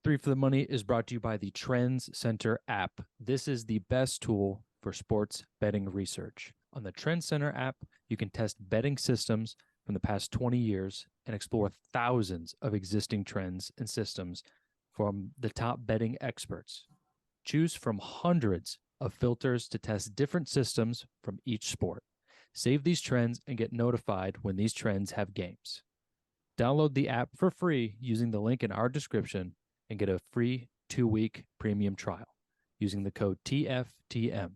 Three for the Money is brought to you by the Trends Center app. This is the best tool for sports betting research. On the Trends Center app, you can test betting systems from the past 20 years and explore thousands of existing trends and systems from the top betting experts. Choose from hundreds of filters to test different systems from each sport. Save these trends and get notified when these trends have games. Download the app for free using the link in our description and get a free 2-week premium trial using the code TFTM.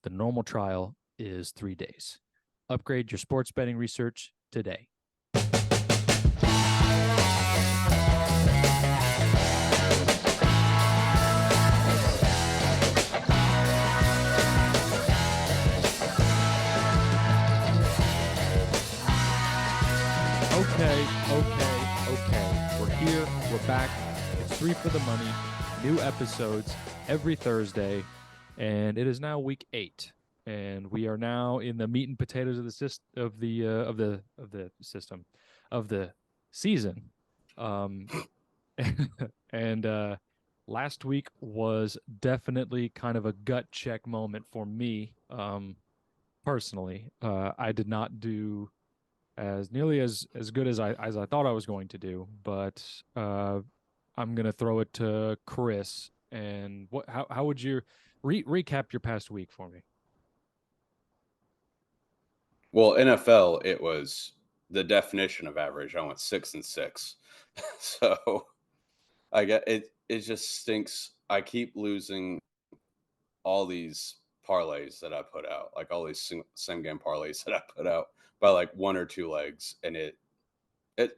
The normal trial is 3 days. Upgrade your sports betting research today. Okay. We're here. We're back. It's Three for the Money. New episodes every Thursday, and it is now week 8, and we are now in the meat and potatoes of the season. And last week was definitely kind of a gut check moment for me. Personally, I did not do as nearly as good as I thought I was going to do, but I'm gonna throw it to Chris. And how would you recap your past week for me? Well, NFL, it was the definition of average. I went 6-6, so I get it. It just stinks. I keep losing all these parlays that I put out, like all these same game parlays that I put out by like one or two legs, and it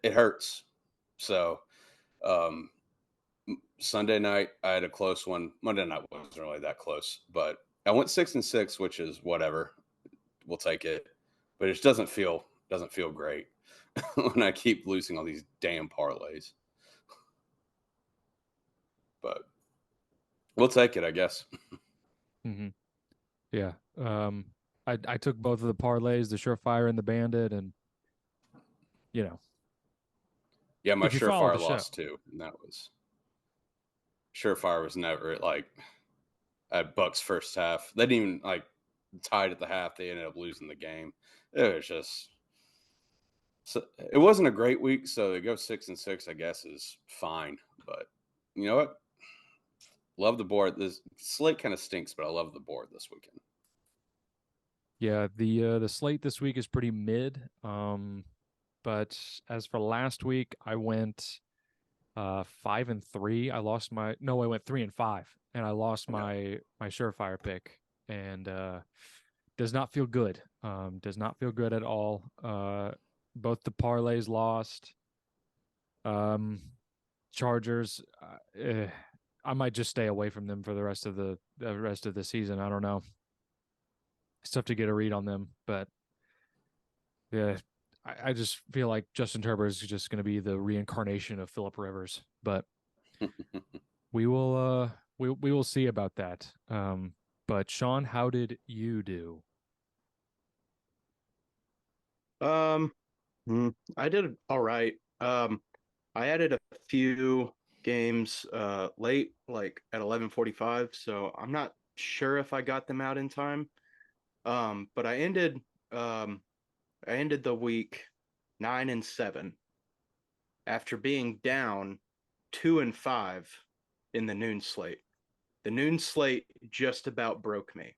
hurts. So um, Sunday night I had a close one. Monday night wasn't really that close, but I went 6-6, which is whatever. We'll take it, but it doesn't feel great when I keep losing all these damn parlays. But we'll take it, I guess. Mm-hmm. Yeah. I took both of the parlays, the Surefire and the Bandit, and Yeah, my if you follow the Surefire show. lost too, and that was Surefire was never like at Bucks first half. They didn't even like tied at the half. They ended up losing the game. It was just so it wasn't a great week. So to go 6-6, I guess, is fine. But you know what? Love the board. This slate kind of stinks, but I love the board this weekend. Yeah, the slate this week is pretty mid. But as for last week, I went 5-3. I went 3-5, and I lost Okay. my Surefire pick, and does not feel good. Does not feel good at all. Both the parlays lost. Chargers. I might just stay away from them for the rest of the season. I don't know. It's tough to get a read on them, but yeah, I just feel like Justin Herbert is just going to be the reincarnation of Philip Rivers, but we will see about that. But Sean, how did you do? Um, I did all right. I added a few games late, like at 11:45, so I'm not sure if I got them out in time. But um I ended the week 9-7 after being down 2-5 in the noon slate. The noon slate just about broke me,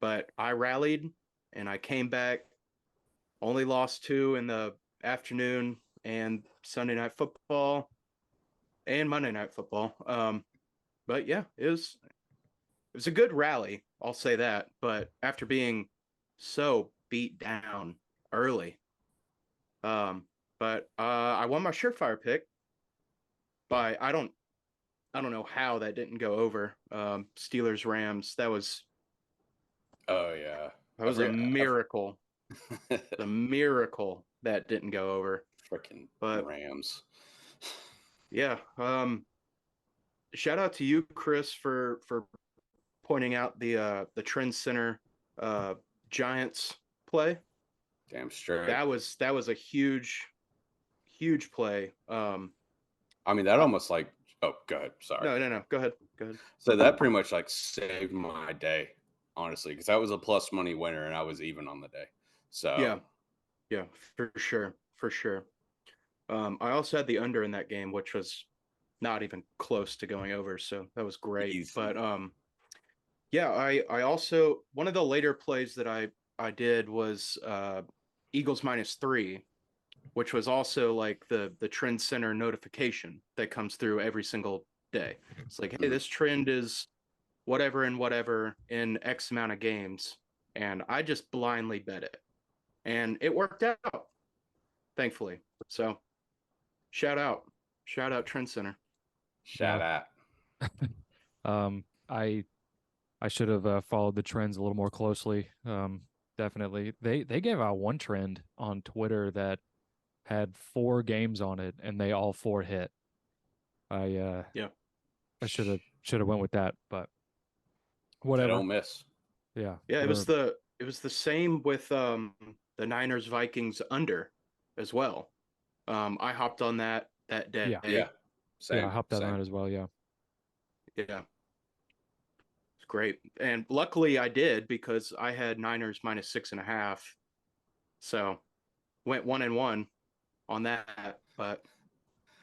but I rallied and I came back. Only lost 2 in the afternoon and Sunday night football and Monday night football. But yeah, it was a good rally, I'll say that. But after being so beat down early, but I won my Surefire pick by I don't know how that didn't go over. Steelers Rams, Oh yeah, that was a miracle. The miracle that didn't go over. Freaking But Rams. yeah, shout out to you, Chris, for pointing out the Trend Center Giants play. Damn straight. That was a huge play. I mean, that almost like Oh, go ahead. Sorry. No. Go ahead. Go ahead. So that pretty much like saved my day, honestly, because that was a plus money winner and I was even on the day. So Yeah, for sure. For sure. I also had the under in that game, which was not even close to going over, so that was great. easy. But yeah, I also one of the later plays that I did was Eagles -3, which was also like the trend center notification that comes through every single day. It's like, hey, this trend is whatever and whatever in X amount of games, and I just blindly bet it, and it worked out, thankfully. So shout out Trend Center. Shout Yeah. out. I should have followed the trends a little more closely. Definitely. They gave out one trend on Twitter that had 4 games on it, and they all 4 hit. Yeah. I should have went with that, but They whatever. don't miss. Yeah. Yeah, it was the same with the Niners Vikings under as well. I hopped on that day. Yeah. Yeah. Same. Yeah, I hopped on Same. that as well. Yeah. Yeah. It's great. And luckily I did because I had Niners -6.5. So went 1-1 on that, but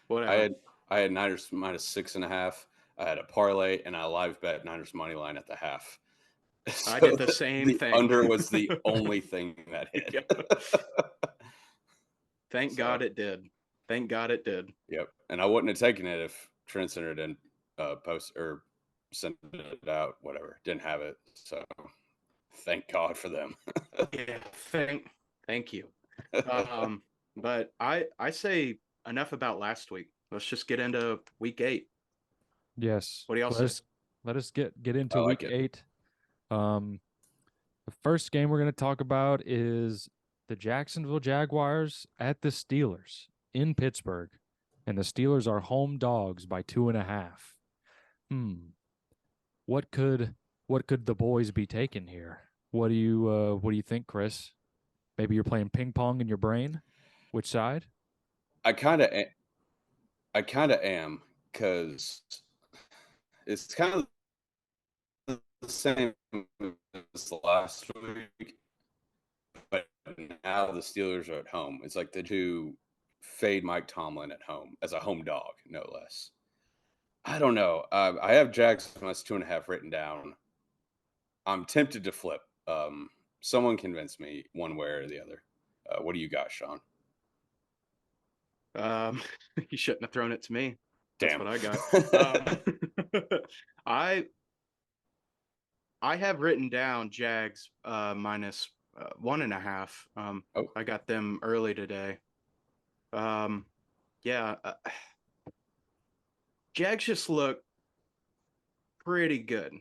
whatever. I had Niners -6.5. I had a parlay and I live bet Niners money line at the half. I did the same thing. Under was the only thing that hit. Yeah. Thank So, God it did. Thank God it did. Yep. And I wouldn't have taken it if Trent Center didn't post or send it out, whatever. Didn't have it. So thank God for them. Yeah, thank you. But I say enough about last week. Let's just get into week 8. Yes. What do y'all say? Let us get into I like week it. 8. The first game we're going to talk about is the Jacksonville Jaguars at the Steelers in Pittsburgh, and the Steelers are home dogs by 2.5. What could the boys be taking here? What do you think, Chris? Maybe you're playing ping pong in your brain. Which side? I kind of am, because it's kind of the same as last week, but now the Steelers are at home. It's like the two fade Mike Tomlin at home as a home dog, no less. I don't know. I have Jags -2.5 written down. I'm tempted to flip. Someone convince me one way or the other. What do you got, Sean? You shouldn't have thrown it to me. Damn. That's what I got. I have written down Jags -1.5. Oh. I got them early today. Yeah, Jags just look pretty good.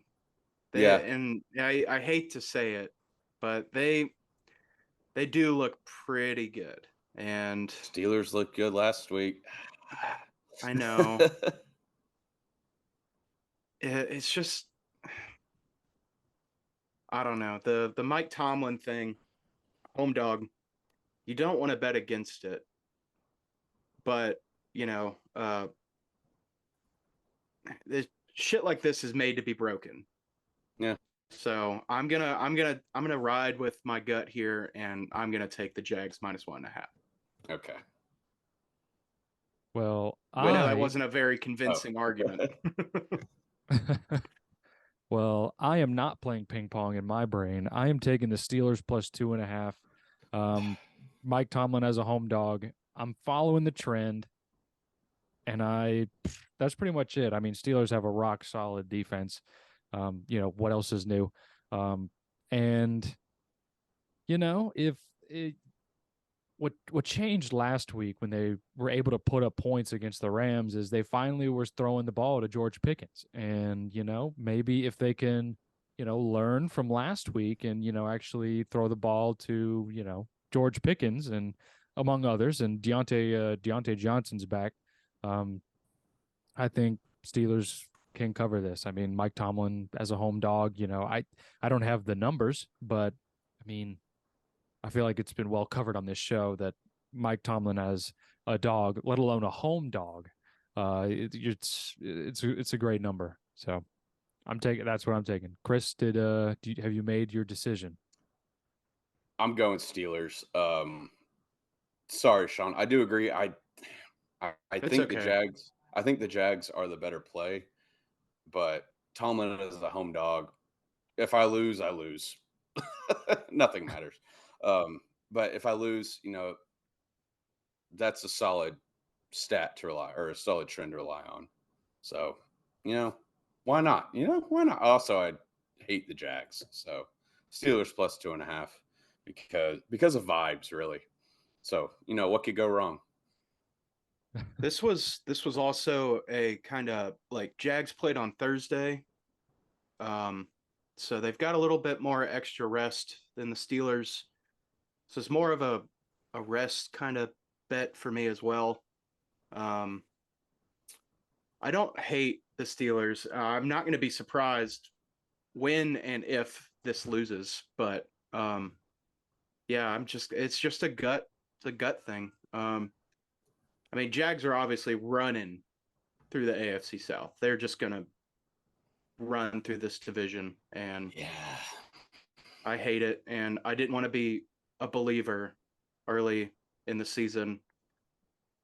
Yeah. And I hate to say it, but they do look pretty good. And Steelers looked good last week. I know it's just, I don't know, the Mike Tomlin thing, home dog. You don't want to bet against it, but this shit like this is made to be broken. Yeah. So I'm gonna ride with my gut here, and I'm gonna take the Jags -1.5. Okay. Well, I know that wasn't a very convincing argument. Well, I am not playing ping pong in my brain. I am taking the Steelers +2.5. Mike Tomlin as a home dog. I'm following the trend, and that's pretty much it. I mean, Steelers have a rock solid defense. What else is new? And if what changed last week when they were able to put up points against the Rams is they finally were throwing the ball to George Pickens. And, maybe if they can, learn from last week and, actually throw the ball to, George Pickens and among others, and Deontay Johnson's back. I think Steelers can cover this. I mean, Mike Tomlin as a home dog, I don't have the numbers, but I mean, I feel like it's been well covered on this show that Mike Tomlin as a dog, let alone a home dog, It's a great number. So that's what I'm taking. Chris, have you made your decision? I'm going Steelers. Sorry, Sean. I do agree. I It's think the okay. Jags. I think the Jags are the better play, but Tomlin is a home dog. If I lose, I lose. Nothing matters. But if I lose, that's a solid stat to rely or a solid trend to rely on. So, why not? Why not? Also, I hate the Jags. So Steelers plus 2.5 because of vibes, really. So, what could go wrong? This was also a kind of like Jags played on Thursday. Um, so they've got a little bit more extra rest than the Steelers. So it's more of a rest kind of bet for me as well. Um, I don't hate the Steelers. I'm not going to be surprised when and if this loses, but yeah, it's just it's a gut thing. I mean, Jags are obviously running through the AFC South. They're just going to run through this division, and Yeah. I hate it. And I didn't want to be a believer early in the season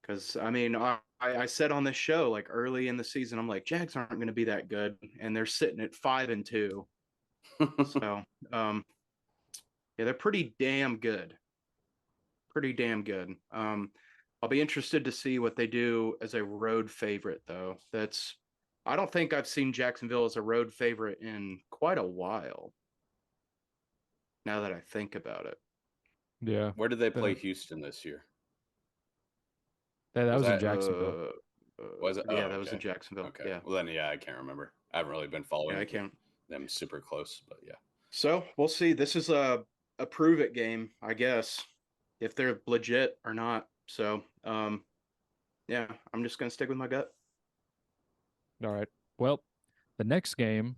because I mean, I said on this show like early in the season, I'm like Jags aren't going to be that good, and they're sitting at 5-2. So yeah, they're pretty damn good. Pretty damn good. I'll be interested to see what they do as a road favorite, though. I don't think I've seen Jacksonville as a road favorite in quite a while. Now that I think about it, Yeah, Where did they play that Houston this year? that Was was in that Jacksonville. was it? yeah, Oh, that was in okay. Jacksonville. Okay. Yeah, Well, then, yeah, I can't remember. I haven't really been yeah, I following can't. them super close, but yeah. So we'll see. This is a prove it game, I guess, if they're legit or not. So yeah, I'm just gonna stick with my gut. All right. Well, the next game,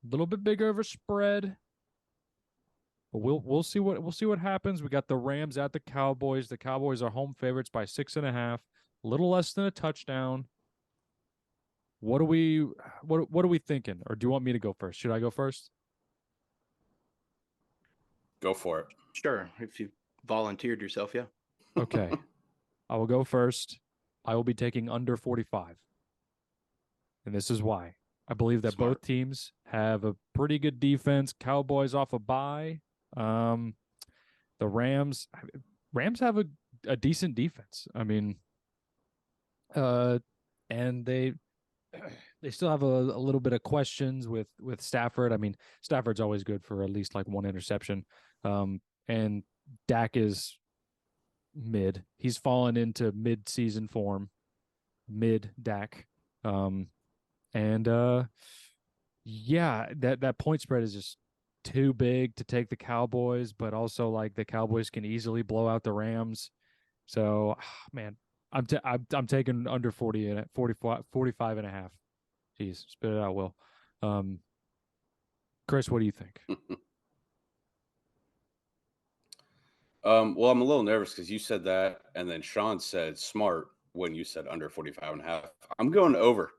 a little bit bigger of a spread. But we'll see what happens. We got the Rams at the Cowboys. The Cowboys are home favorites by 6.5, a little less than a touchdown. What are we thinking? Or do you want me to go first? Should I go first? Go for it. Sure, if you volunteered yourself, yeah. Okay. I will go first. I will be taking under 45. And this is why. I believe that Smart. both teams have a pretty good defense. Cowboys off a bye. Um, the Rams have a decent defense. I mean, uh, and they still have a little bit of questions with Stafford. I mean, Stafford's always good for at least like one interception. And Dak is mid. He's fallen into mid-season form, mid Dak. Um, and yeah, that point spread is just too big to take the Cowboys, but also like the Cowboys can easily blow out the Rams. So, man, I'm taking under 40 and 45 and a half. Jeez, spit it out, Will. Um, Chris, what do you think? Well, I'm a little nervous because you said that, and then Sean said smart when you said under 45.5. I'm going over.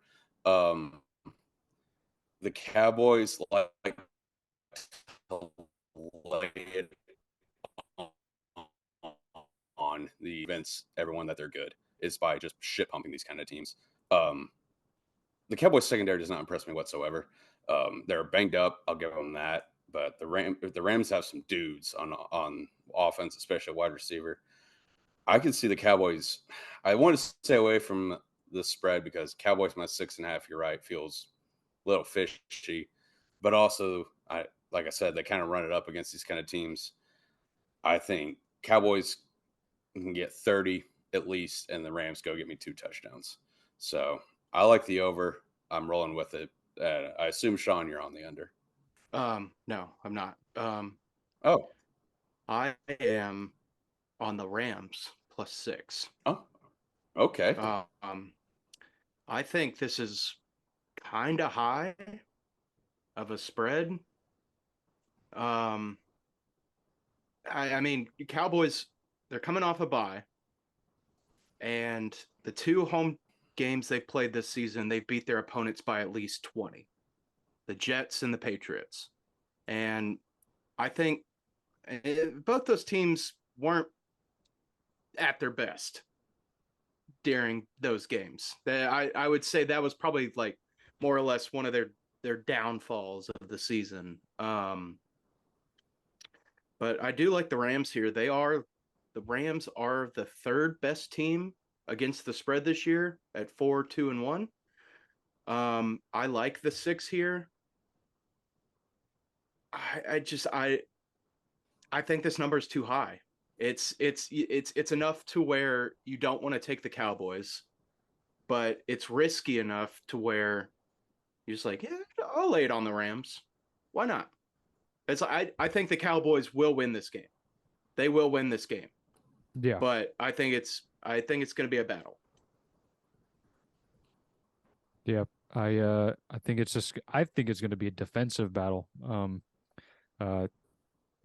Um, the Cowboys like to lay it on the events, everyone that they're good is by just shit pumping these kind of teams. Um, the Cowboys secondary does not impress me whatsoever. They're banged up. I'll give them that. But the Rams have some dudes on offense, especially wide receiver. I can see the Cowboys. I want to stay away from the spread because Cowboys minus 6.5. You're right, feels a little fishy, but also like I said, they kind of run it up against these kind of teams. I think Cowboys can get 30 at least, and the Rams go get me 2 touchdowns. So I like the over. I'm rolling with it. I assume Sean, you're on the under. No, I'm not. Oh, I am on the Rams +6. oh, okay. Um, I think this is kind of high of a spread. Um, I mean, Cowboys, they're coming off a bye, and the two home games they've played this season, they've beat their opponents by at least 20. The Jets and the Patriots. And I think both those teams weren't at their best during those games. I would say that was probably like more or less one of their downfalls of the season. But I do like the Rams here. The Rams are the third best team against the spread this year at 4-2-1. I like the 6 here. I think this number is too high. It's enough to where you don't want to take the Cowboys, but it's risky enough to where you're just like, yeah, I'll lay it on the Rams. Why not? I think the Cowboys will win this game. They will win this game. Yeah. But I think it's going to be a battle. Yeah. I think it's going to be a defensive battle.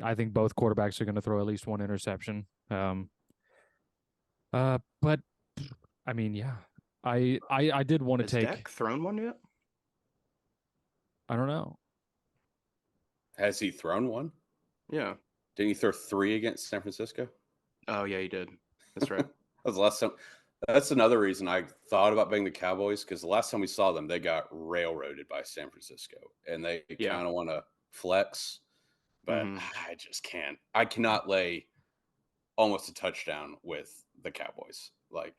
I think both quarterbacks are going to throw at least one interception. But I mean, yeah. I did want to Has take Dak thrown one yet? I don't know. Has he thrown one? Yeah. Didn't he throw 3 against San Francisco? Oh yeah, he did. That's right. That was the last time. That's another reason I thought about betting the Cowboys, because the last time we saw them, they got railroaded by San Francisco, and they kind of want to flex, but I just can't. I cannot lay almost a touchdown with the Cowboys, like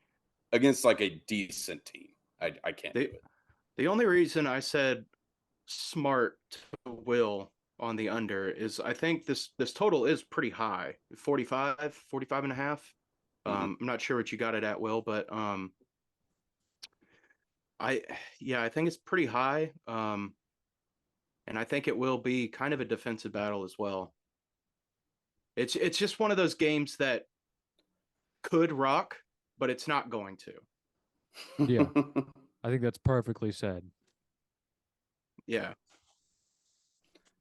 against like a decent team. I can't do it. The only reason I said smart to Will on the under is I think this total is pretty high, 45 and a half. I'm not sure what you got it at, Will, but I think it's pretty high. And I think it will be kind of a defensive battle as well. It's just one of those games that could rock, but it's not going to. Yeah. I think that's perfectly said. Yeah.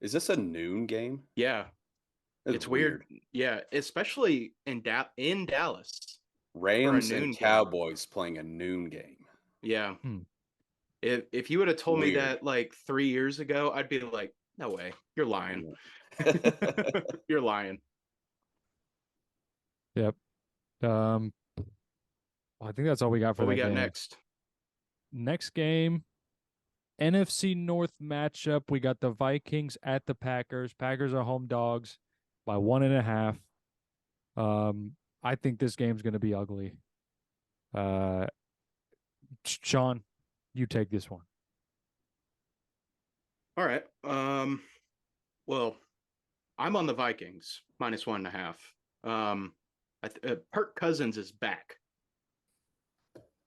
Is this a noon game? Yeah. It's weird. Yeah, especially in Dallas. Rams and Cowboys playing a noon game. Yeah. If you would have told me that like 3 years ago, I'd be like, no way. You're lying. You're lying. Yep. I think that's all we got for what that we got game. Next game, NFC North matchup. We got the Vikings at the Packers. Packers are home dogs by 1.5. I think this game's going to be ugly. Sean, you take this one. All right. Well, I'm on the Vikings minus 1.5. Kirk Cousins is back.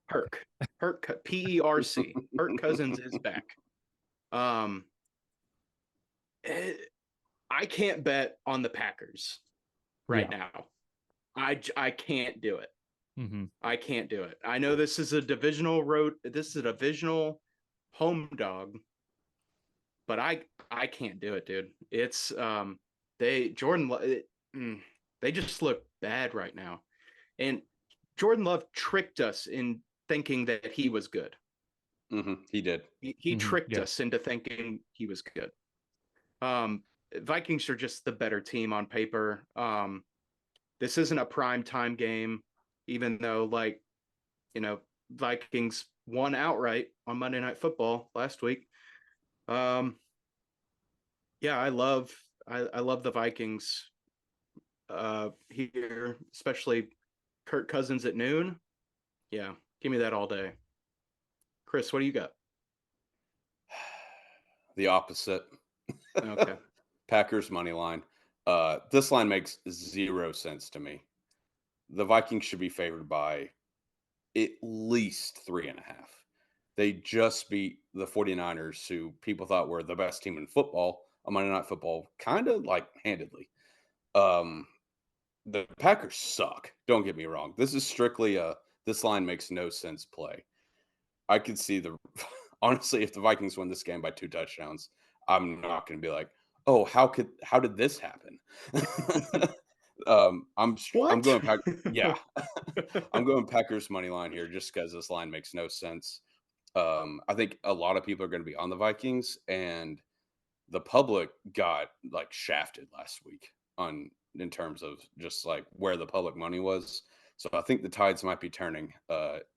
Perk P-E-R-C. Kirk Cousins is back. I can't bet on the Packers right now. I can't do it. I can't do it. I know this is a divisional home dog, but I can't do it, dude. It's they just look bad right now, and Jordan Love tricked us in thinking that he was good. He did. He tricked us into thinking he was good. Vikings are just the better team on paper. This isn't a prime time game, even though Vikings won outright on Monday Night Football last week. I love the Vikings here, especially Kirk Cousins at noon. Yeah, give me that all day. Chris, what do you got? The opposite. Okay. Packers money line. This line makes 0 sense to me. The Vikings should be favored by at least 3.5. They just beat the 49ers, who people thought were the best team in football on Monday Night Football, kind of like handedly. The Packers suck. Don't get me wrong. This is strictly this line makes no sense play. I could see honestly, if the Vikings win this game by 2 touchdowns, I'm not going to be like, oh, how did this happen? I'm What? going yeah. I'm going Packers money line here just because this line makes no sense. I think a lot of people are going to be on the Vikings, and the public got like shafted last week on in terms of just like where the public money was. So I think the tides might be turning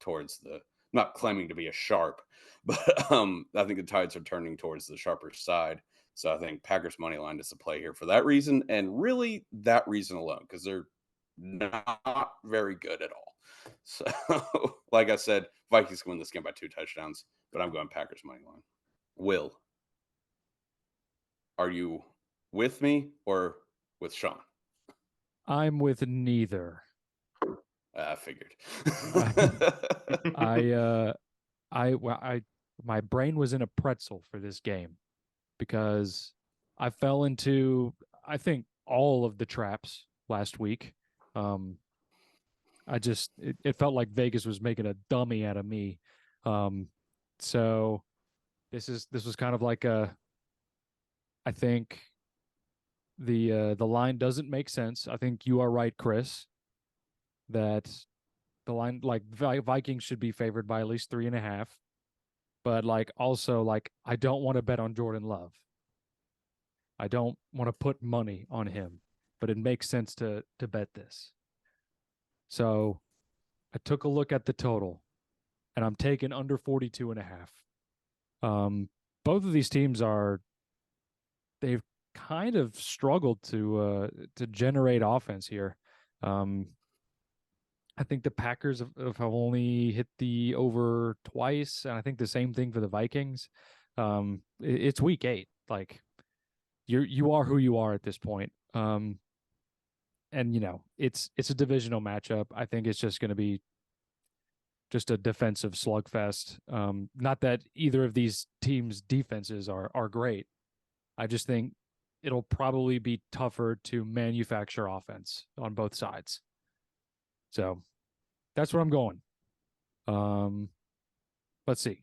towards the not claiming to be a sharp, but I think the tides are turning towards the sharper side. So I think Packers money line is the play here for that reason, and really that reason alone, because they're not very good at all. So, like I said, Vikings can win this game by 2 touchdowns, but I'm going Packers money line. Will, are you with me or with Sean? I'm with neither. I figured. I I my brain was in a pretzel for this game because I fell into, I think, all of the traps last week. Um, it felt like Vegas was making a dummy out of me. Um, so this was kind of like I think the line doesn't make sense. I think you are right, Chris, that the line, like, Vikings should be favored by at least 3.5. But like also, like, I don't want to bet on Jordan Love. I don't want to put money on him, but it makes sense to bet this. So I took a look at the total, and I'm taking under 42.5. Um, both of these teams they've kind of struggled to generate offense here. Um, I think the Packers have only hit the over twice, and I think the same thing for the Vikings. It's week 8. Like, you are who you are at this point. And it's a divisional matchup. I think it's just going to be just a defensive slugfest. Not that either of these teams' defenses are great. I just think it'll probably be tougher to manufacture offense on both sides. So that's where I'm going. Um, let's see.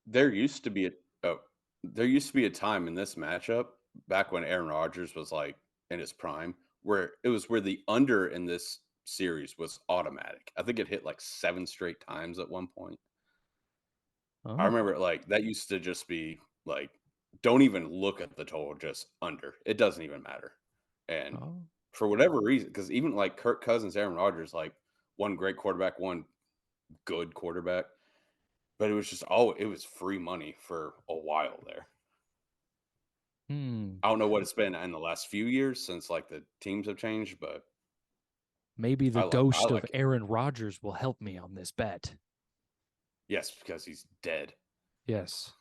there used to be a oh, there used to be a time in this matchup back when Aaron Rodgers was like in his prime where the under in this series was automatic. I think it hit like 7 straight times at one point. I Oh, remember like that used to just be like, don't even look at the total, just under. It doesn't even matter. And oh, for whatever reason, because even like Kirk Cousins, Aaron Rodgers, like one great quarterback, one good quarterback, but it was just it was free money for a while there. hmm. I don't know what it's been in the last few years since like the teams have changed, but Maybe the I ghost of like it. Aaron Rodgers will help me on this bet. Yes, because he's dead. Yes,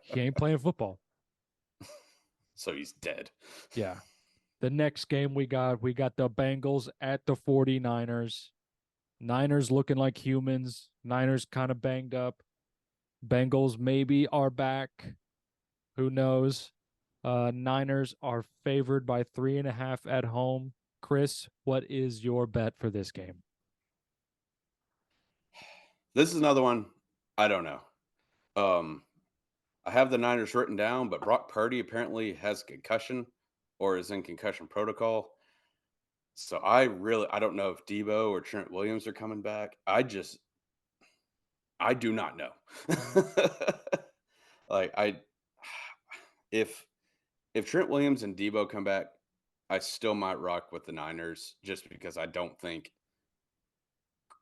he ain't playing football. So he's dead. Yeah. The next game we got the Bengals at the 49ers. Niners looking like humans. Niners kind of banged up. Bengals maybe are back. Who knows? Niners are favored by 3.5 at home. Chris, what is your bet for this game? This is another one. I don't know. Um, I have the Niners written down, but Brock Purdy apparently has concussion or is in concussion protocol. So I don't know if Debo or Trent Williams are coming back. I do not know. like I if if Trent Williams and Debo come back, I still might rock with the Niners just because I don't think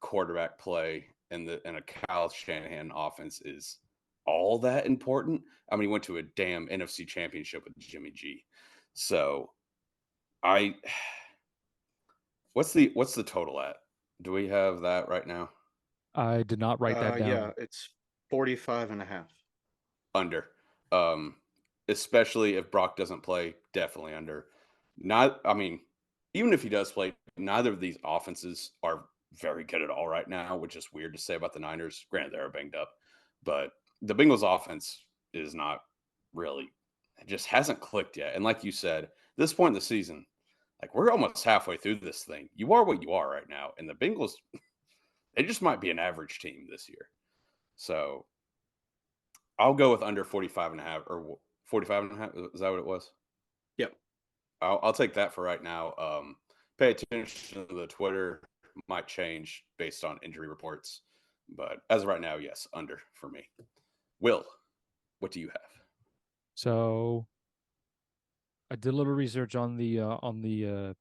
quarterback play in a Kyle Shanahan offense is all that important. I mean, he went to a damn NFC championship with Jimmy G. So I what's the total at? Do we have that right now? I did not write that Yeah, down. it's 45.5. Under. Um, Especially if Brock doesn't play, definitely under. Not I mean, even if he does play, neither of these offenses are very good at all right now, which is weird to say about the Niners. Granted, they're banged up, but the Bengals offense is not really it just hasn't clicked yet. And like you said, this point in the season, like we're almost halfway through this thing. You are what you are right now. And the Bengals, they just might be an average team this year. So I'll go with under 45.5 or 45.5. Is that what it was? Yep. I'll take that for right now. pay attention to the Twitter. Might change based on injury reports. But as of right now, yes, under for me. Will, what do you have? So I did a little research on the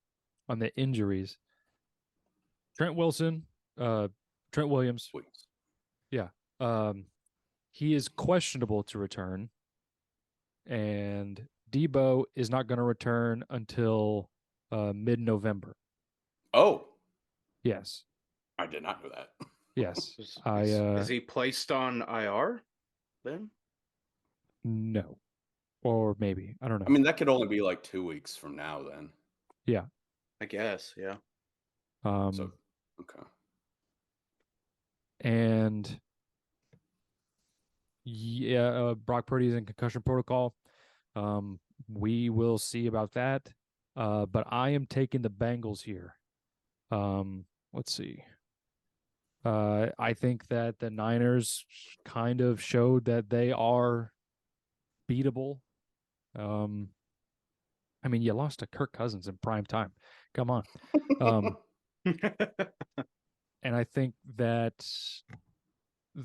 injuries. Trent Wilson, Trent Williams, Please. yeah, he is questionable to return, and Debo is not going to return until mid-November. Oh, Yes, I did not know that. yes. Is he placed on IR then? No, or maybe I don't know. I mean, that could only be like 2 weeks from now then. Yeah. I guess, yeah. So, okay. And yeah, Brock Purdy's in concussion protocol. We will see about that. But I am taking the Bengals here. Let's see. I think that the Niners kind of showed that they are beatable. I mean, you lost to Kirk Cousins in prime time. Come on. And I think that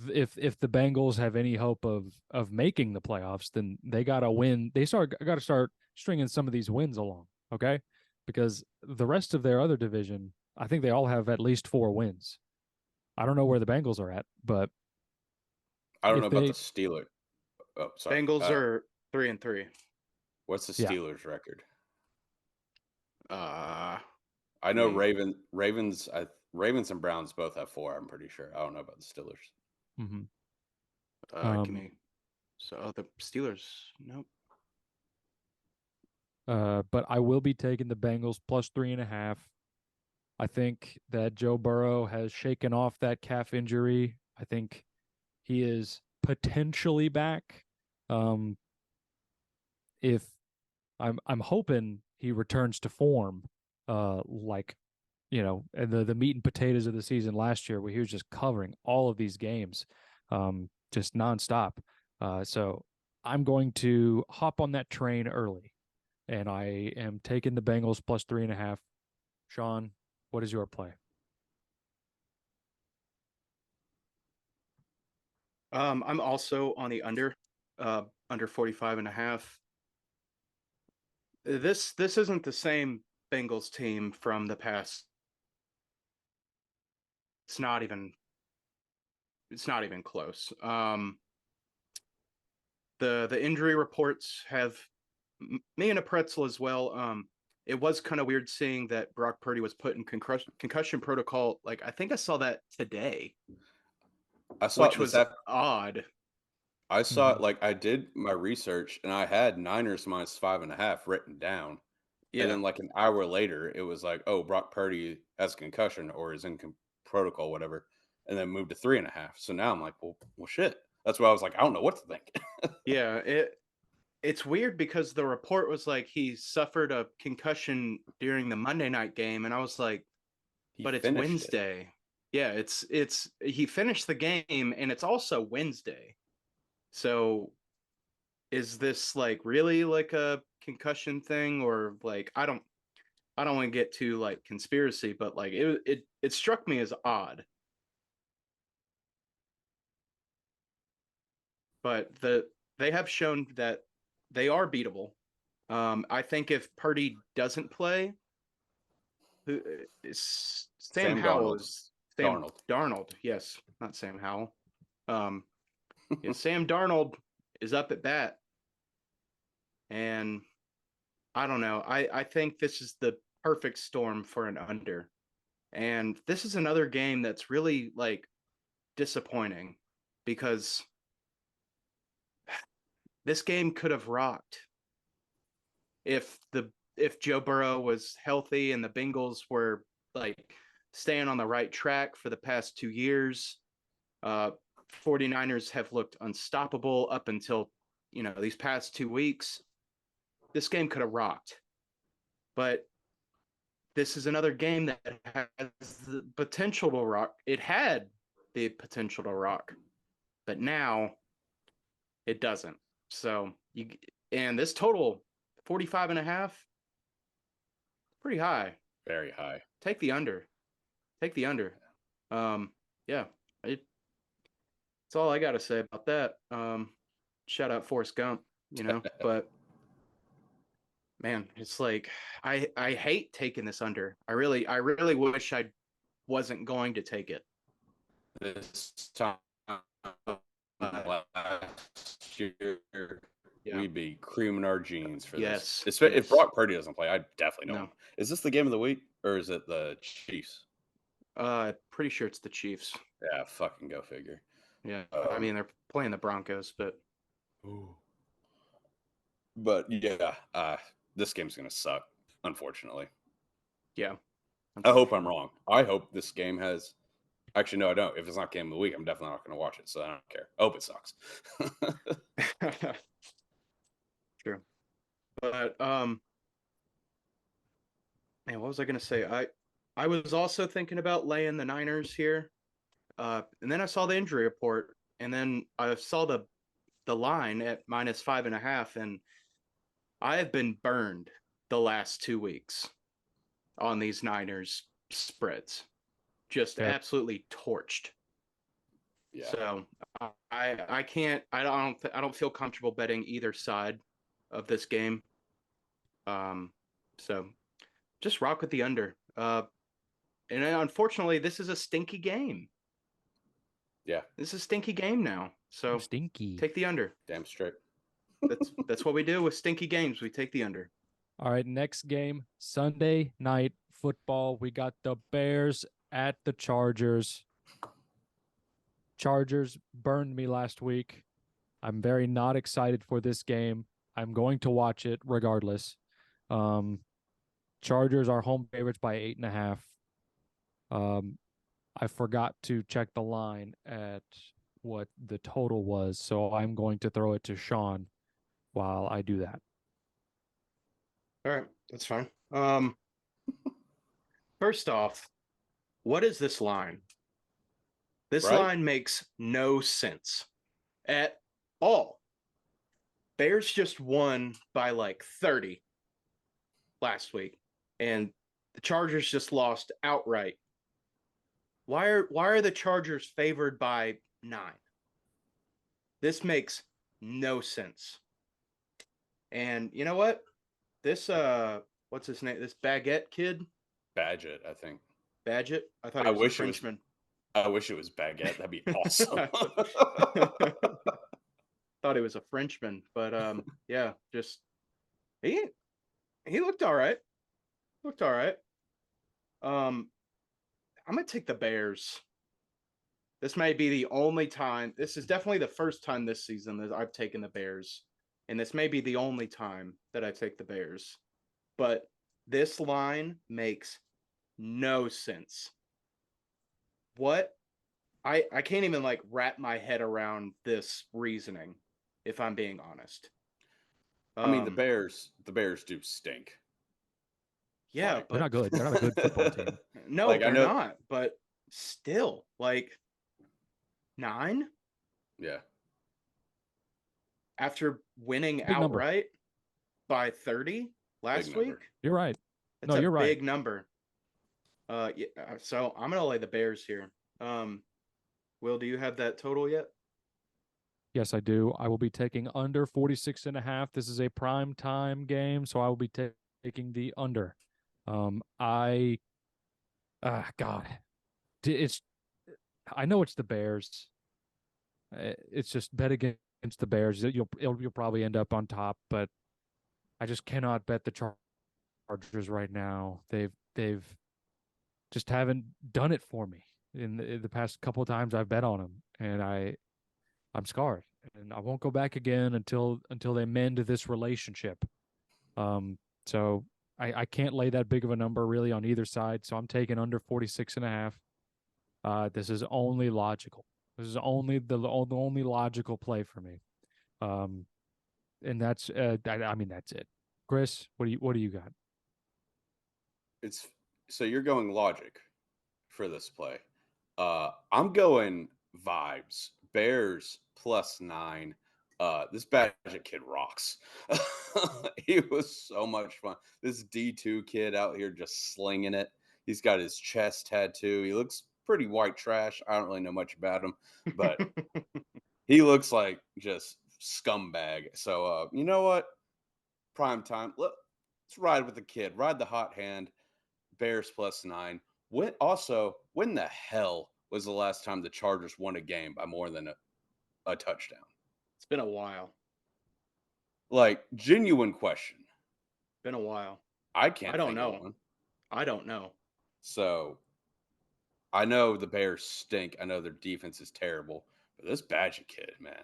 if the Bengals have any hope of making the playoffs, then they got to win. Got to start stringing some of these wins along, okay? Because the rest of their other division, I think they all have at least 4 wins. I don't know where the Bengals are at, but I don't if know about they, the Steelers. Oh, sorry. Bengals are 3-3. What's the Yeah. Steelers record? Uh I know me. Ravens and Browns both have 4, I'm pretty sure. I don't know about the Steelers. Give me. So the Steelers. Nope. but I will be taking the Bengals plus 3.5. I think that Joe Burrow has shaken off that calf injury. I think he is potentially back. If I'm hoping he returns to form, like and the meat and potatoes of the season last year, where he was just covering all of these games, just nonstop. So I'm going to hop on that train early, and I am taking the Bengals plus 3.5. Sean, what is your play? I'm also on the under 45.5. This isn't the same Bengals team from the past. It's not even close. The injury reports have me in a pretzel as well. It was kind of weird seeing that Brock Purdy was put in concussion protocol. Like, I think I saw that today, I saw which it this was odd. I saw it, like, I did my research and I had Niners minus 5.5 written down. And Yeah, then like an hour later, it was like, oh, Brock Purdy has a concussion or is in protocol, whatever, and then moved to 3.5. So now I'm like, well, shit. That's why I was like, I don't know what to think. yeah. It's weird because the report was like he suffered a concussion during the Monday night game, and I was like, He but it's finished it. Wednesday. Yeah, it's he finished the game, and it's also Wednesday. So is this like really like a concussion thing, or like I don't want to get too like conspiracy, but like it struck me as odd. But they have shown that they are beatable. I think if Purdy doesn't play, who is Sam Sam Howell Darnold. is Sam Darnold. Darnold. Yes, not Sam Howell. Yeah, Sam Darnold is up at bat, and I don't know. I think this is the perfect storm for an under. And this is another game that's really like disappointing because this game could have rocked if Joe Burrow was healthy and the Bengals were like staying on the right track for the past 2 years. 49ers have looked unstoppable up until these past 2 weeks. This game could have rocked, but this is another game that has the potential to rock. It had the potential to rock, but now it doesn't. So and this total 45.5, pretty high. Very high. Take the under. Take the under. Yeah, that's all I got to say about that. Shout out Forrest Gump, but man, it's like I hate taking this under. I really wish I wasn't going to take it. This time last year, Yeah. we'd be creaming our jeans for Yes. this. Yes. If Brock Purdy doesn't play, I definitely know No. him. Is this the game of the week or is it the Chiefs? Pretty sure it's the Chiefs. Yeah, fucking go figure. Yeah. I mean, they're playing the Broncos, but yeah, this game's gonna suck, unfortunately. yeah. I hope I'm wrong. I hope this game has. Actually, no, I don't. If it's not game of the week, I'm definitely not going to watch it. So I don't care. I hope it sucks. True. But man, what was I going to say? I was also thinking about laying the Niners here, and then I saw the injury report, and then I saw the line at -5.5, and I have been burned the last 2 weeks on these Niners spreads, just absolutely torched. Yeah. So I can't. I don't feel comfortable betting either side of this game. So just rock with the under. And unfortunately, this is a stinky game. Yeah. This is a stinky game now. So stinky. Take the under. Damn straight. That's what we do with stinky games. We take the under. All right, next game, Sunday night football. We got the Bears at the Chargers. Chargers burned me last week. I'm very not excited for this game. I'm going to watch it regardless. Chargers are home favorites by 8.5. I forgot to check the line at what the total was, so I'm going to throw it to Sean while I do that. All right, that's fine. First off, what is this line? This line makes no sense at all. Bears just won by like 30 last week, and the Chargers just lost outright. Why are the Chargers favored by 9? This makes no sense. And you know what? This what's his name? This Baguette kid? Badgett, I think. Badgett? I thought he was a Frenchman. I wish it was Baguette. That'd be awesome. Thought he was a Frenchman, but yeah, just he looked all right. Looked all right. I'm gonna take the Bears. This may be the only time. This is definitely the first time this season that I've taken the Bears, and this may be the only time that I take the Bears. But this line makes no sense. What? I can't even like wrap my head around this reasoning, if I'm being honest. I mean, the Bears do stink. Yeah, like, but they're not good. They're not a good football team. No, like, they're not. But still, like 9. Yeah. After winning outright by 30 last week. You're right. That's a big number. Yeah, so I'm gonna lay the Bears here. Will, do you have that total yet? Yes, I do. I will be taking under 46.5. This is a prime time game, so I will be taking the under. God, it's. I know it's the Bears. It's just bet against the Bears. You'll probably end up on top, but I just cannot bet the Chargers right now. They've just haven't done it for me in the past couple of times I've bet on them, and I'm scarred, and I won't go back again until they mend this relationship. So I can't lay that big of a number really on either side. So I'm taking under 46.5. This is only logical. This is only the only logical play for me. And that's I mean that's it. Chris, what do you got? So you're going logic for this play. I'm going vibes. Bears +9. This Badgett kid rocks. He was so much fun. This D2 kid out here just slinging it. He's got his chest tattoo. He looks pretty white trash. I don't really know much about him, but he looks like just scumbag. So you know what? Prime time. Let's ride with the kid. Ride the hot hand. Bears +9. When the hell was the last time the Chargers won a game by more than a touchdown? It's been a while. Like, genuine question. Been a while. I can't I don't think of know. one. I don't know. So I know the Bears stink. I know their defense is terrible. But this Badger kid, man,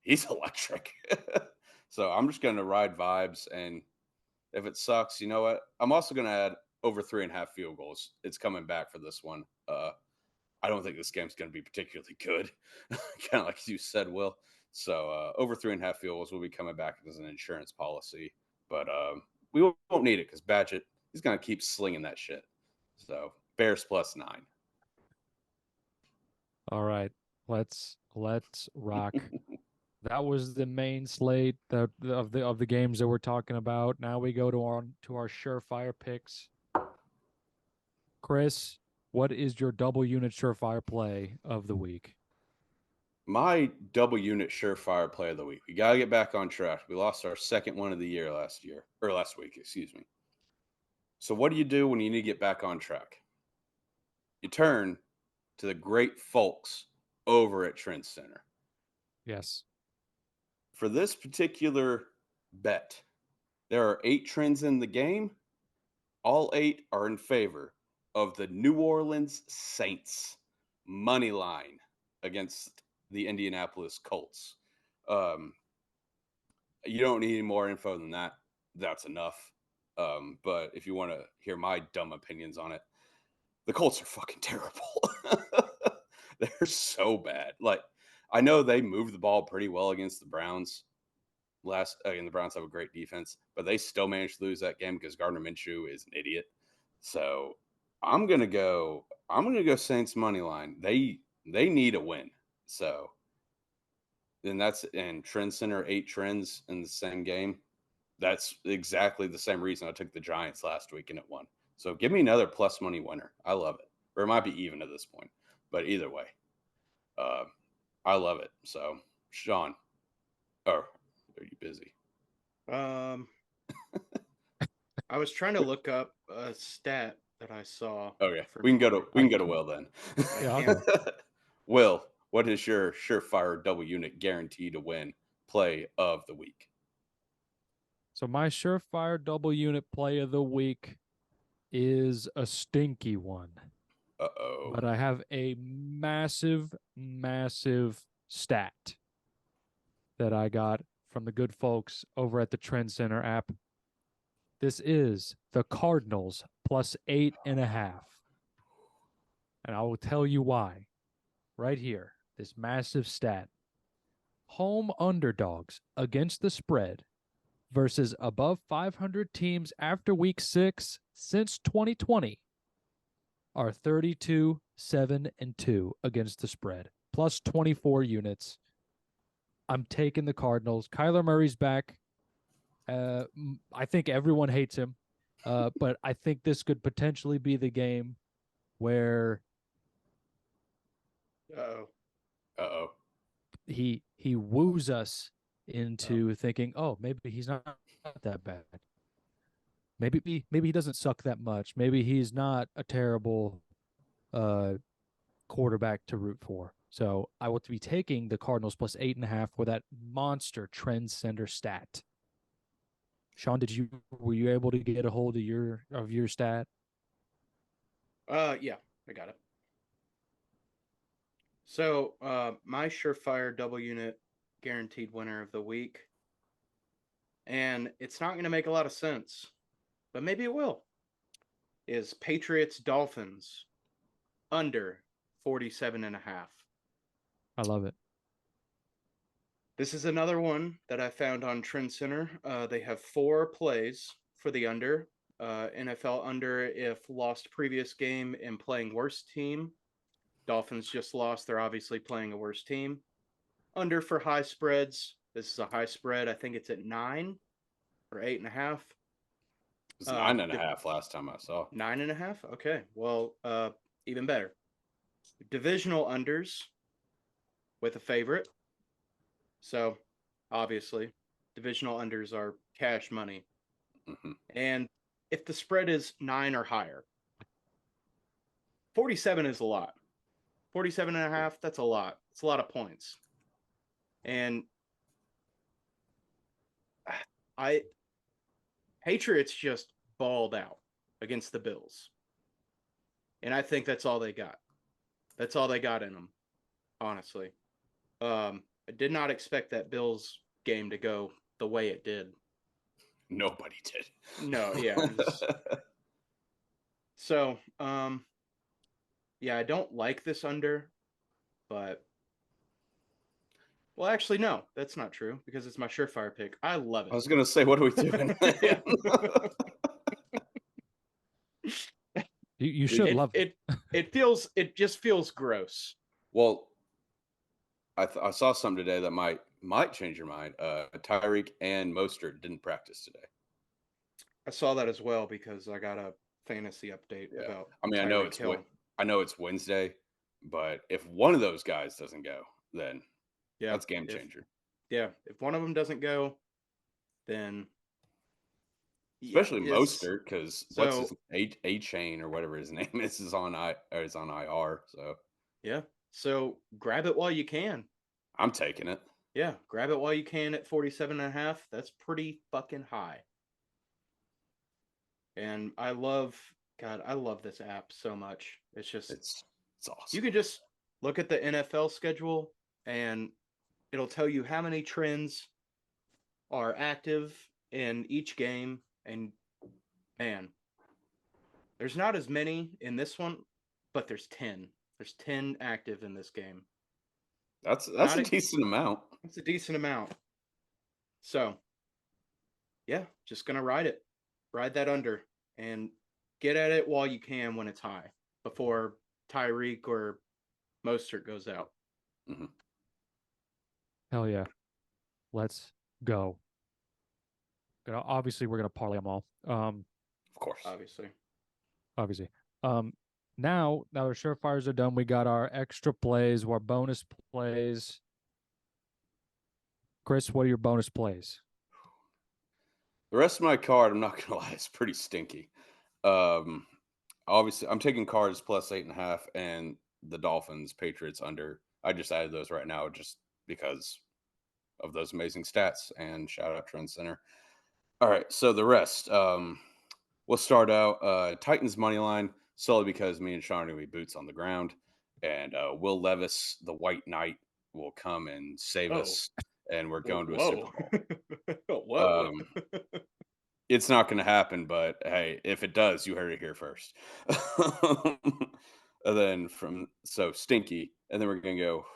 he's electric. So I'm just going to ride vibes. And if it sucks, you know what? I'm also going to add over 3.5 field goals. It's coming back for this one. I don't think this game's going to be particularly good, kind of like you said, Will. So over 3.5 field goals will be coming back as an insurance policy. But we won't need it because Badgett, he's going to keep slinging that shit. So Bears +9. All right, let's rock. That was the main slate of the games that we're talking about. Now we go to our surefire picks. Chris, what is your double unit surefire play of the week? My double unit surefire play of the week. We got to get back on track. We lost our second one of the year last week, excuse me. So what do you do when you need to get back on track? You turn to the great folks over at Trend Center. Yes. For this particular bet, there are 8 trends in the game. All 8 are in favor of the New Orleans Saints money line against the Indianapolis Colts. You don't need any more info than that. That's enough. But if you want to hear my dumb opinions on it, the Colts are fucking terrible. They're so bad. Like, I know they moved the ball pretty well against the Browns and the Browns have a great defense, but they still managed to lose that game because Gardner Minshew is an idiot. So I'm gonna go Saints money line. They need a win. So then and Trend Center 8 trends in the same game. That's exactly the same reason I took the Giants last week and it won. So give me another plus money winner. I love it. Or it might be even at this point. But either way, I love it. So Sean, are you busy? I was trying to look up a stat that I saw. Okay, we can go to Will then. Yeah, Will, what is your surefire double unit guarantee to win play of the week? So my surefire double unit play of the week is a stinky one. Uh-oh. But I have a massive stat that I got from the good folks over at the Trend Center app. This is the Cardinals +8.5. And I will tell you why. Right here, this massive stat. Home underdogs against the spread versus above 500 teams after week 6 since 2020 are 32, 7, and 2 against the spread, plus 24 units. I'm taking the Cardinals. Kyler Murray's back. I think everyone hates him, but I think this could potentially be the game where Uh-oh. he woos us into thinking, oh, maybe he's not that bad. Maybe he doesn't suck that much. Maybe he's not a terrible quarterback to root for. So I will be taking the Cardinals +8.5 for that monster Trend Center stat. Sean, were you able to get a hold of your stat? Yeah, I got it. So my surefire double unit guaranteed winner of the week, and it's not going to make a lot of sense, but maybe it will, is Patriots Dolphins under 47.5. I love it. This is another one that I found on Trend Center. They have 4 plays for the under. NFL under if lost previous game and playing worst team. Dolphins just lost. They're obviously playing a worse team. Under for high spreads. This is a high spread. I think it's at 9 or 8.5. It was 9.5 last time I saw. 9.5. Okay, well, even better. Divisional unders with a favorite. So, obviously, divisional unders are cash money. Mm-hmm. And if the spread is 9 or higher, 47 is a lot. 47.5, that's a lot. It's a lot of points. And Patriots just balled out against the Bills. And I think that's all they got. That's all they got in them, honestly. I did not expect that Bills game to go the way it did. Nobody did. No, yeah. So, yeah, I don't like this under, but well, actually, no, that's not true because it's my surefire pick. I love it. I was gonna say, what are we doing? You should love it. It just feels gross. Well, I saw something today that might change your mind. Tyreek and Mostert didn't practice today. I saw that as well because I got a fantasy update about. I mean, I know it's Wednesday, but if one of those guys doesn't go, then that's game changer. If one of them doesn't go, then especially Mostert, because what's his A chain or whatever his name is on IR. So yeah, so grab it while you can. I'm taking it. Yeah, grab it while you can at 47.5. That's pretty fucking high. And I love this app so much. It's just it's awesome. You can just look at the NFL schedule and it'll tell you how many trends are active in each game. And man, there's not as many in this one, but there's 10. There's 10 active in this game. That's a decent amount. It's a decent amount. So, yeah, just gonna ride it. Ride that under and get at it while you can when it's high before Tyreek or Mostert goes out. Mm-hmm. Hell yeah. Let's go. Obviously, we're going to parlay them all. Of course. Obviously. Now our surefires are done. We got our extra plays, our bonus plays. Chris, what are your bonus plays? The rest of my card, I'm not gonna lie, it's pretty stinky. Obviously, I'm taking Cards plus 8.5 and the Dolphins Patriots under. I just added those right now just because of those amazing stats. And shout out Trend Center. All right, so the rest. We'll start out Titans money line solely because me and Sean are gonna be boots on the ground, and Will Levis, the White Knight, will come and save us, and we're going to a Super Bowl. Whoa. It's not going to happen, but hey, if it does, you heard it here first. And then stinky, and then we're going to go.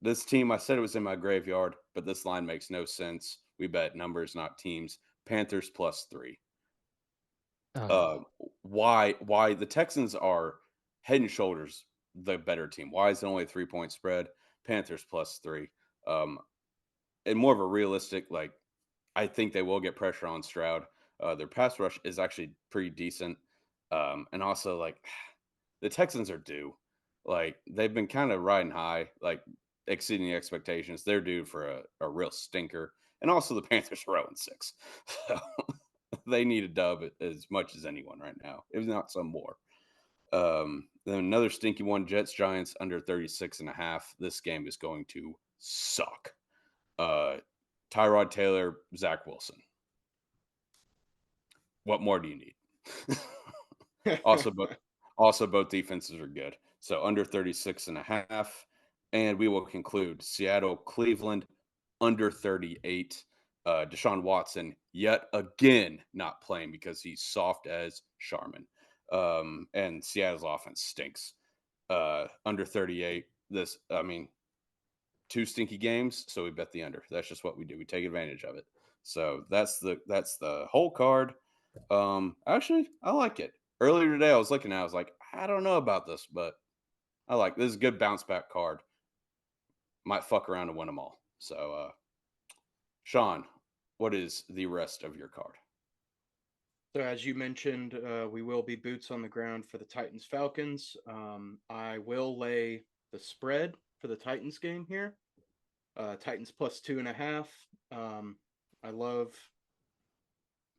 This team, I said it was in my graveyard, but this line makes no sense. We bet numbers, not teams. Panthers +3. Why the Texans are head and shoulders the better team? Why is it only a 3-point spread? Panthers +3. And more of a realistic, like, I think they will get pressure on Stroud. Their pass rush is actually pretty decent. And also, like, the Texans are due. Like, they've been kind of riding high, like, exceeding the expectations. They're due for a real stinker. And also, the Panthers are 0-6. So they need a dub as much as anyone right now, if not some more. Then another stinky one, Jets-Giants under 36.5. This game is going to suck. Tyrod Taylor, Zach Wilson. What more do you need? Also, both defenses are good. So under 36.5. And we will conclude Seattle, Cleveland, under 38. Deshaun Watson, yet again, not playing because he's soft as Charmin. And Seattle's offense stinks. Under 38. Two stinky games, so we bet the under. That's just what we do. We take advantage of it. So that's the whole card. Actually, I like it. Earlier today, I was looking at it, I was like, I don't know about this, but I like this is a good bounce back card. Might fuck around and win them all. So, Sean, what is the rest of your card? So as you mentioned, we will be boots on the ground for the Titans Falcons. I will lay the spread for the Titans game here. Titans plus 2.5. I love.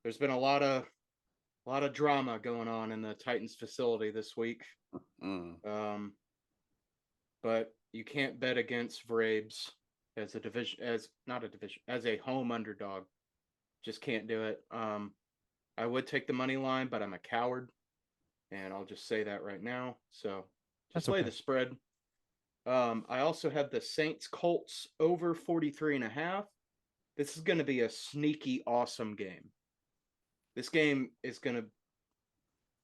There's been a lot of drama going on in the Titans facility this week. But you can't bet against Vrabes as a home underdog. Just can't do it. I would take the money line, but I'm a coward, and I'll just say that right now. So just lay the spread. I also have the Saints Colts over 43.5. This is going to be a sneaky awesome game. This game is going to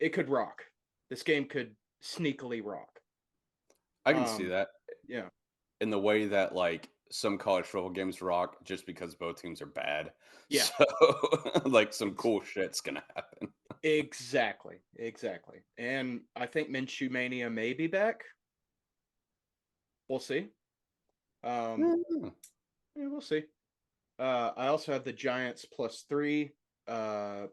it could rock. This game could sneakily rock. I can see that. Yeah. In the way that like some college football games rock just because both teams are bad. Yeah. So like some cool shit's gonna happen. Exactly. And I think Minshew Mania may be back. We'll see. Yeah, we'll see. I also have the Giants plus 3. God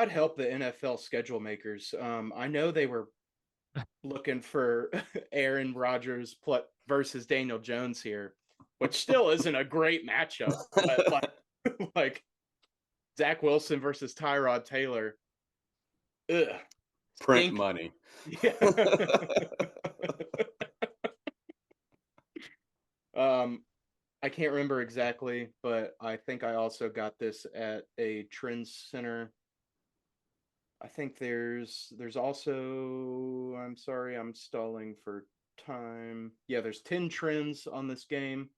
help the NFL schedule makers. I know they were looking for Aaron Rodgers versus Daniel Jones here, which still isn't a great matchup, but like Zach Wilson versus Tyrod Taylor. Ugh. Print money. Yeah. I can't remember exactly, but I think I also got this at a Trend Center. I think there's also, I'm sorry, I'm stalling for time. Yeah, there's 10 trends on this game.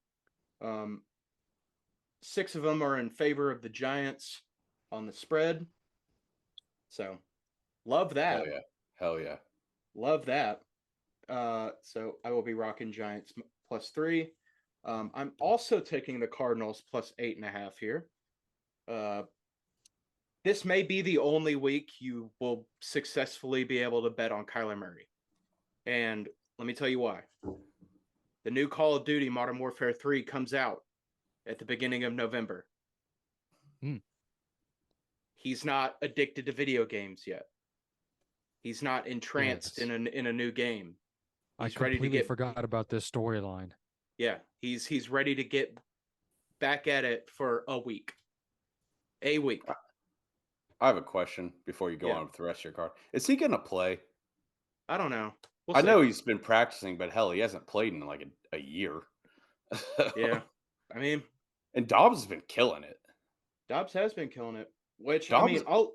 6 of them are in favor of the Giants on the spread. So love that. Hell yeah. Love that. So I will be rocking Giants plus 3. I'm also taking the Cardinals plus 8.5 here. This may be the only week you will successfully be able to bet on Kyler Murray. And let me tell you why. The new Call of Duty Modern Warfare 3 comes out at the beginning of November. He's not addicted to video games yet. He's not entranced in a new game. I completely forgot about this storyline. Yeah, he's ready to get back at it for a week. A week. I have a question before you go on with the rest of your card. Is he going to play? I don't know. I know he's been practicing, but hell, he hasn't played in like a year. Yeah. I mean, and Dobbs has been killing it. Dobbs has been killing it. Which Dobbs, I mean,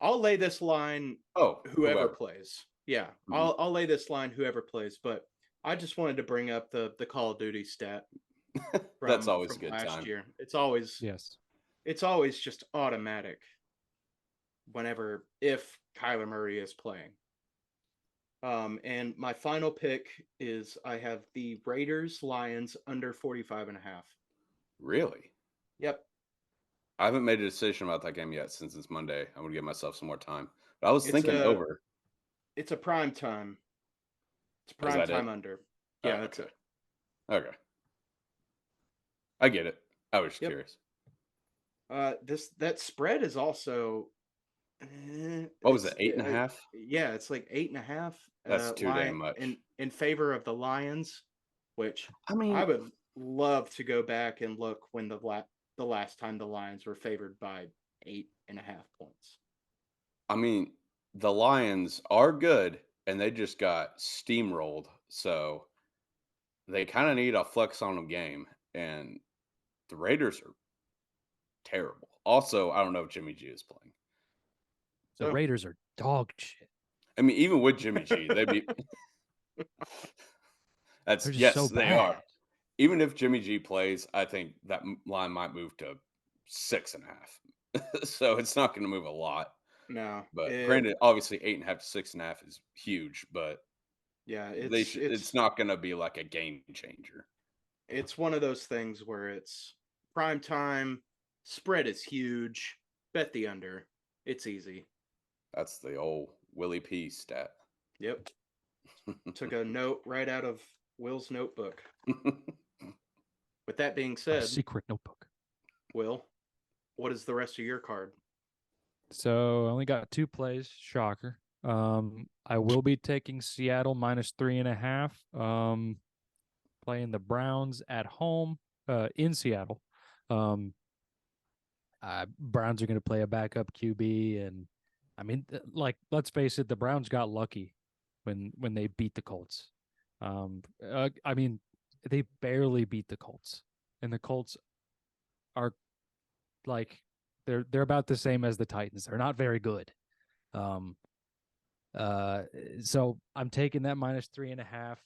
I'll lay this line. Whoever plays. Yeah, I'll lay this line. Whoever plays. But I just wanted to bring up the Call of Duty stat. That's always a good last time. Year. It's always It's always just automatic. If Kyler Murray is playing. And my final pick is I have the Raiders Lions under 45.5. Really? Yep. I haven't made a decision about that game yet since it's Monday. I'm gonna give myself some more time. But I was thinking over. It's a prime time. It's prime time under. Yeah, that's it. Okay. I get it. I was just curious. That spread is also what was it, 8.5? Yeah, it's like 8.5. That's too damn much. In favor of the Lions, which I mean, I would love to go back and look when the last time the Lions were favored by 8.5 points. I mean, the Lions are good, and they just got steamrolled, so they kind of need a flex on them game, and the Raiders are terrible. Also, I don't know if Jimmy G is playing. The Raiders are dog shit. I mean, even with Jimmy G, they'd be. They are. Even if Jimmy G plays, I think that line might move to 6.5. So it's not going to move a lot. No, but granted, obviously 8.5 to 6.5 is huge, but yeah, it's not going to be like a game changer. It's one of those things where it's prime time, spread is huge, bet the under. It's easy. That's the old Willie P stat. Yep. Took a note right out of Will's notebook. With that being My said, secret notebook. Will, what is the rest of your card? So I only got 2 plays. Shocker. I will be taking Seattle -3.5. Playing the Browns at home, in Seattle. Browns are going to play a backup QB, and I mean, let's face it, the Browns got lucky when they beat the Colts. I mean, they barely beat the Colts, and the Colts are like they're about the same as the Titans. They're not very good. Um, so I'm taking that -3.5.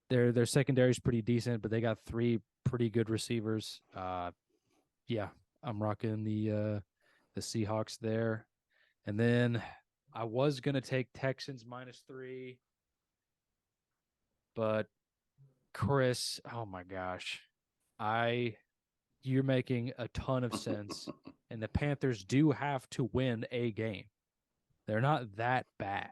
Their secondary is pretty decent, but they got 3 pretty good receivers. Yeah, I'm rocking the Seahawks there. And then I was gonna take Texans -3, but Chris, oh my gosh. You're making a ton of sense. And the Panthers do have to win a game. They're not that bad.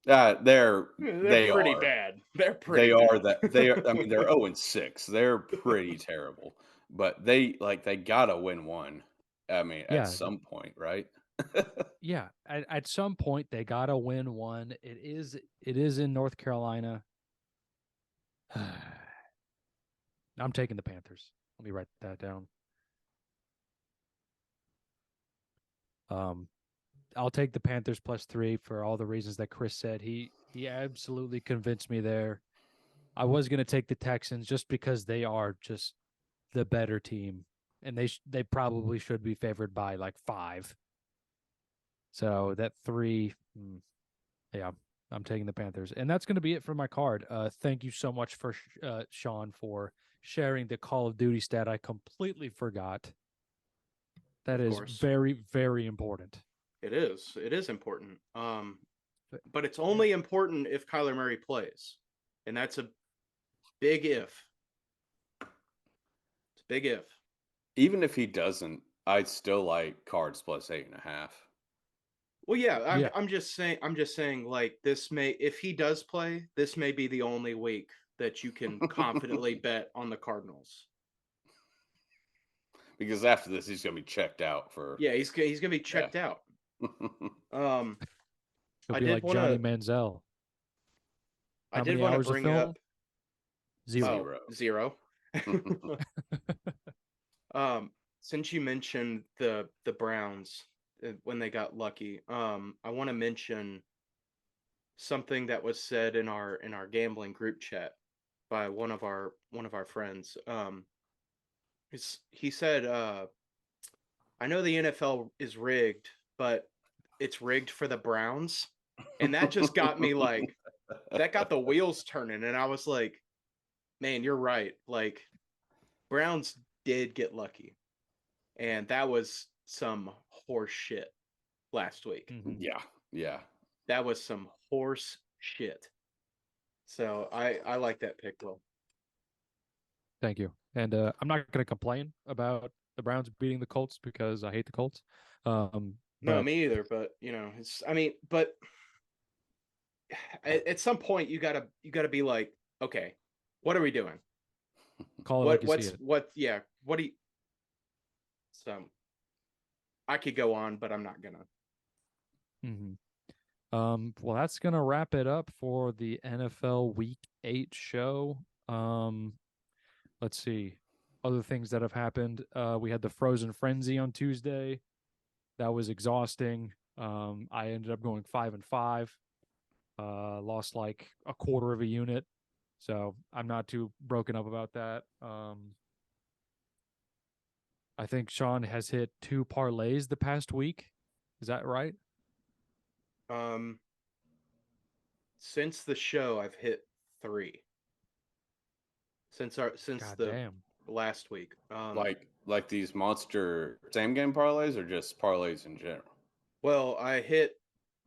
They're They pretty are. bad. They're pretty They bad. are that they are. I mean, they're 0-6. They're pretty terrible, but they gotta win one. I mean, at Yeah, some point, right? yeah. At some point they gotta win one. It is in North Carolina. I'm taking the Panthers. Let me write that down. Um, I'll take the Panthers +3 for all the reasons that Chris said. He absolutely convinced me there. I was going to take the Texans just because they are just the better team, and they probably should be favored by like 5. So that 3, yeah, I'm taking the Panthers, and that's going to be it for my card. Thank you so much for Sean for sharing the Call of Duty stat. I completely forgot. That Of is course. very, very important. It is. It is important. But it's only important if Kyler Murray plays. And that's a big if. It's a big if. Even if he doesn't, I'd still like Cards +8.5. Well, yeah, Yeah. I'm just saying like this may if he does play, this may be the only week that you can confidently bet on the Cardinals. Because after this, he's gonna be checked out for. Yeah, he's gonna be checked out. He'll I be did like want Johnny to Manziel. I How did many want to hours of bring film? up 0. zero. Since you mentioned the Browns when they got lucky, I want to mention something that was said in our gambling group chat by one of our friends. He said, "I know the NFL is rigged, but it's rigged for the Browns," and that just got me like that got the wheels turning, and I was like, "Man, you're right." Like Browns did get lucky. And that was some horse shit last week. Mhm. Yeah. That was some horse shit. So I like that pick, Will. Thank you. And I'm not going to complain about the Browns beating the Colts because I hate the Colts. No, But me either. But it's. I mean, but at some point you gotta be like, okay, what are we doing? call it like you see it. What? Yeah. What do you? So I could go on, but I'm not gonna. Mm-hmm. Well, that's gonna wrap it up for the NFL Week 8 show. Let's see. Other things that have happened. We had the Frozen Frenzy on Tuesday. That was exhausting. I ended up going 5-5. Lost like a quarter of a unit. So I'm not too broken up about that. I think Sean has hit 2 parlays the past week. Is that right? Um, since the show, I've hit 3. Since God the damn. last week. Like these monster same game parlays or just parlays in general? Well, I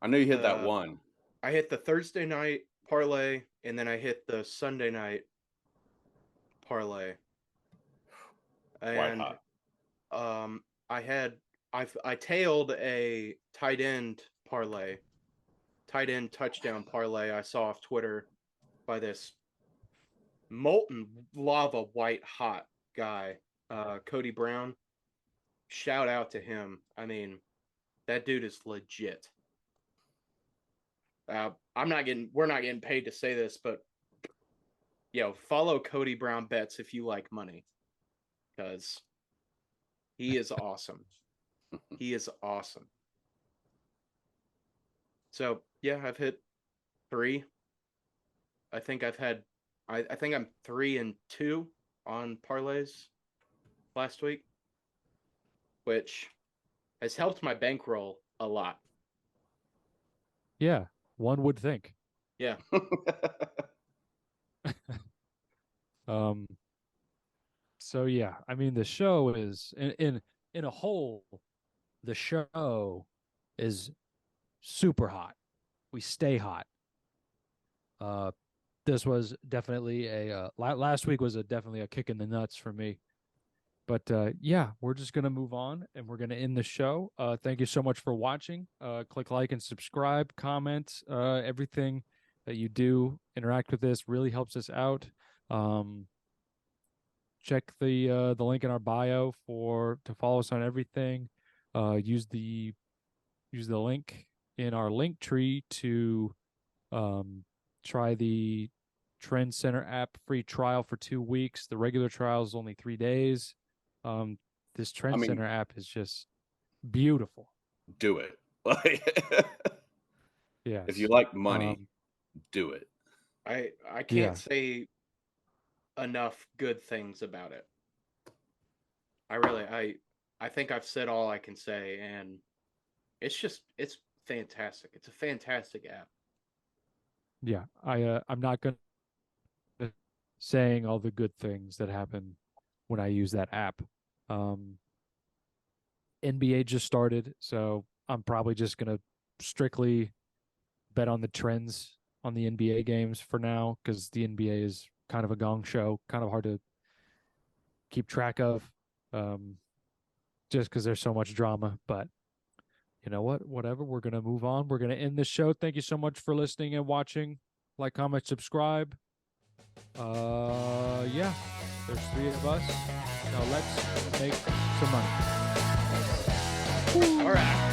know you hit that one. I hit the Thursday night parlay, and then I hit the Sunday night parlay. White And hot. I tailed a tight end parlay, tight end touchdown parlay I saw off Twitter by this molten lava white hot guy, Cody Brown. Shout out to him. I mean, that dude is legit. We're not getting paid to say this, but follow Cody Brown Bets if you like money, because he is awesome. He is awesome. So yeah, I've hit 3. I think I think I'm 3-2 on parlays last week, which has helped my bankroll a lot. Yeah, one would think. Yeah. So yeah, I mean the show is in a whole, the show is super hot. We stay hot. This was definitely last week was definitely a kick in the nuts for me. But yeah, we're just gonna move on and we're gonna end the show. Thank you so much for watching. Click like and subscribe, comment, everything that you do, interact with this really helps us out. Check the link in our bio to follow us on everything. Use the link in our link tree to try the Trend Center app free trial for 2 weeks. The regular trial is only 3 days. This Trend Center app is just beautiful. Do it. Yes. If you like money, do it. I can't say enough good things about it. I think I've said all I can say, and it's fantastic. It's a fantastic app. Yeah, I'm not gonna saying all the good things that happen when I use that app. NBA just started, so I'm probably just gonna strictly bet on the trends on the NBA games for now, because the NBA is kind of a gong show, kind of hard to keep track of, just because there's so much drama. But you know what? Whatever. We're gonna move on. We're gonna end the show. Thank you so much for listening and watching. Like, comment, subscribe. Yeah, there's 3 of us. Now let's make some money. All right.